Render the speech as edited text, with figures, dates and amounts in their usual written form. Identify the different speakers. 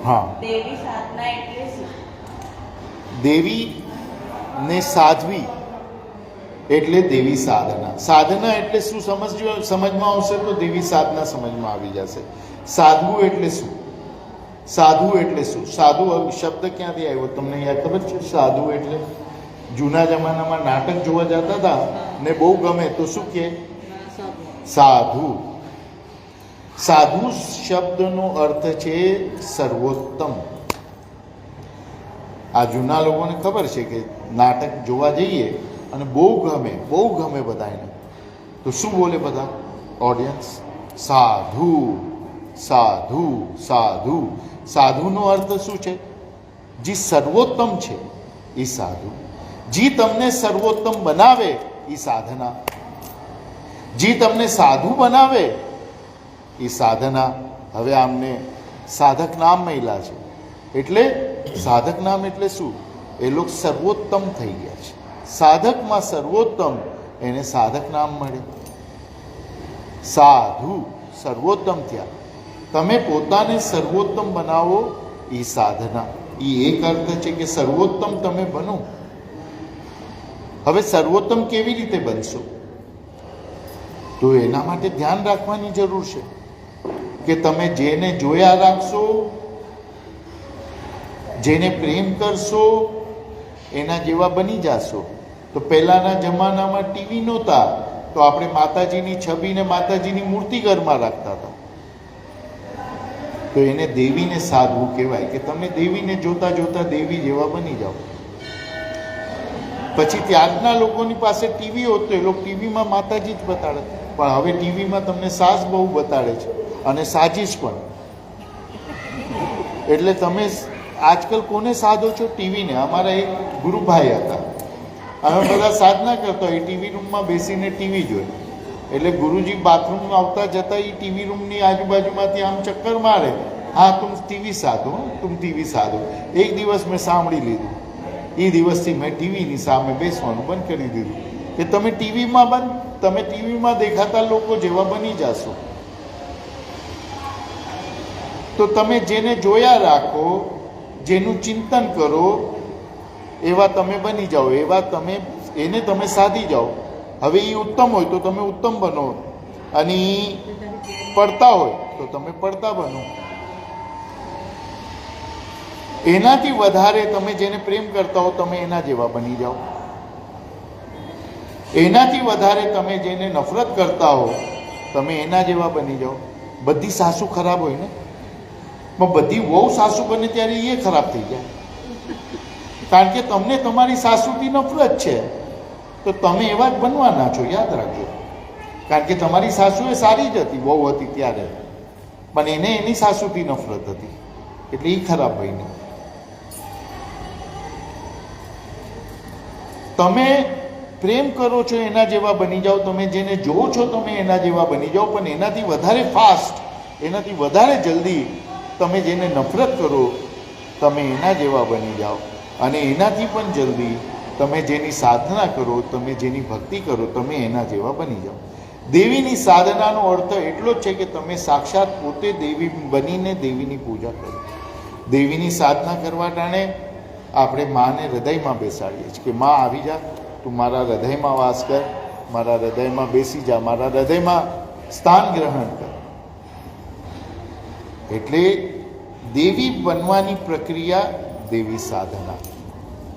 Speaker 1: હા,
Speaker 2: દેવી સાધના એટલે શું?
Speaker 1: દેવી ને સાધવી એટલે દેવી સાધના. સાધના એટલે શું સમજમાં આવશે તો દેવી સાધના સમજમાં આવી જશે. સાધવું એટલે શું? સાધુ એટલે શું? સાધુ શબ્દ ક્યાંથી આવ્યો તમને યાદ ખબર છે? સાધુ એટલે જૂના જમાનામાં નાટક જોવા જતા હતા ને બહુ ગમે તો શું કહે? સાધુ. સાધુ શબ્દનો અર્થ છે સર્વોત્તમ. આ જૂના લોકોને ખબર છે કે નાટક જોવા જઈએ અને બહુ ગમે બધાને તો શું બોલે બધા ઓડિયન્સ? સાધુ સાધુ સાધુ. સાધુનો અર્થ શું છે? જે સર્વોત્તમ છે એ સાધુ. જે તમને સર્વોત્તમ બનાવે એ સાધના. જે તમને સાધુ બનાવે એ સાધના. હવે આમને સાધક નામ મળ્યા છે એટલે સાધક નામ એટલે શું? એ લોકો સર્વોત્તમ થઈ ગયા છે. સાધકમાં સર્વોત્તમ એને સાધક નામ મળે. સાધુ સર્વોત્તમ થયા. તમે પોતાને સર્વોત્તમ બનાવો એ સાધના. એ એક અર્થ છે કે સર્વોત્તમ તમે બનો. હવે સર્વોત્તમ કેવી રીતે બનશો? તો એના માટે ધ્યાન રાખવાની જરૂર છે કે તમે જેને જોયા રાખશો, જેને પ્રેમ કરશો એના જેવા બની જશો. તો પહેલાના જમાનામાં ટીવી નહોતા તો આપણે માતાજીની છબીને માતાજીની મૂર્તિ ઘરમાં રાખતા હતા. તો એને દેવીને સાધવું કહેવાય કે તમે દેવીને જોતા જોતા દેવી જેવા બની જાઓ. પછી ત્યારના લોકોની પાસે ટીવી હોત તો એ લોકો ટીવીમાં માતાજી જ બતાડે, પણ હવે ટીવીમાં તમને સાસ બહુ બતાડે છે અને સાજીશ પણ. એટલે તમે આજકાલ કોને સાધો છો? ટીવીને. અમારા એક ગુરુભાઈ હતા, અમે બધા સાધના કરતા હોય, ટીવી રૂમમાં બેસીને ટીવી જોઈએ. એટલે ગુરુજી બાથરૂમ આવતા જતા એ ટીવી રૂમની આજુબાજુમાંથી આમ ચક્કર મારે, હા તુમ ટીવી સાધો, તુમ ટીવી સાધો. એક દિવસ મેં સાંભળી લીધું. એ દિવસથી મેં ટીવીની સામે બેસવાનું બંધ કરી દીધું કે તમે ટીવીમાં દેખાતા લોકો જેવા બની જશો. તો તમે જેને જોયા રાખો, જેનું ચિંતન કરો એવા તમે બની જાઓ, એને તમે સાધી જાઓ. હવે એ ઉત્તમ હોય તો તમે ઉત્તમ બનો અને પડતા હોય તો તમે પડતા બનો. એનાથી વધારે તમે જેને પ્રેમ કરતા હો તમે એના જેવા બની જાઓ. એનાથી વધારે તમે જેને નફરત કરતા હો તમે એના જેવા બની જાઓ. બધી સાસુ ખરાબ હોય ને, પણ બધી વહુ સાસુ બને ત્યારે એ ખરાબ થઈ જાય. કારણ કે તમને તમારી સાસુથી નફરત છે તો તમે એવા જ બનવાના છો, યાદ રાખજો. કારણ કે તમારી સાસુ એ સારી જ હતી, વહુ હતી ત્યારે, પણ એને એની સાસુથી નફરત હતી એટલે એ ખરાબ બની. તમે પ્રેમ કરો છો એના જેવા બની જાઓ, તમે જેને જોવો છો તમે એના જેવા બની જાઓ, પણ એનાથી વધારે ફાસ્ટ, એનાથી વધારે જલ્દી તમે જેને નફરત કરો તમે એના જેવા બની જાઓ. અને એનાથી પણ જલ્દી તમે જેની સાધના કરો, તમે જેની ભક્તિ કરો તમે એના જેવા બની જાઓ. દેવીની સાધનાનો અર્થ એટલો જ છે કે તમે સાક્ષાત પોતે દેવી બનીને દેવીની પૂજા કરો. દેવીની સાધના કરવા ટાણે આપણે માને હૃદયમાં બેસાડીએ છીએ કે માં આવી જા, તું મારા હૃદયમાં વાસ કર, મારા હૃદયમાં બેસી જા, મારા હૃદયમાં સ્થાન ગ્રહણ કર. એટલે દેવી બનવાની પ્રક્રિયા દેવી સાધના.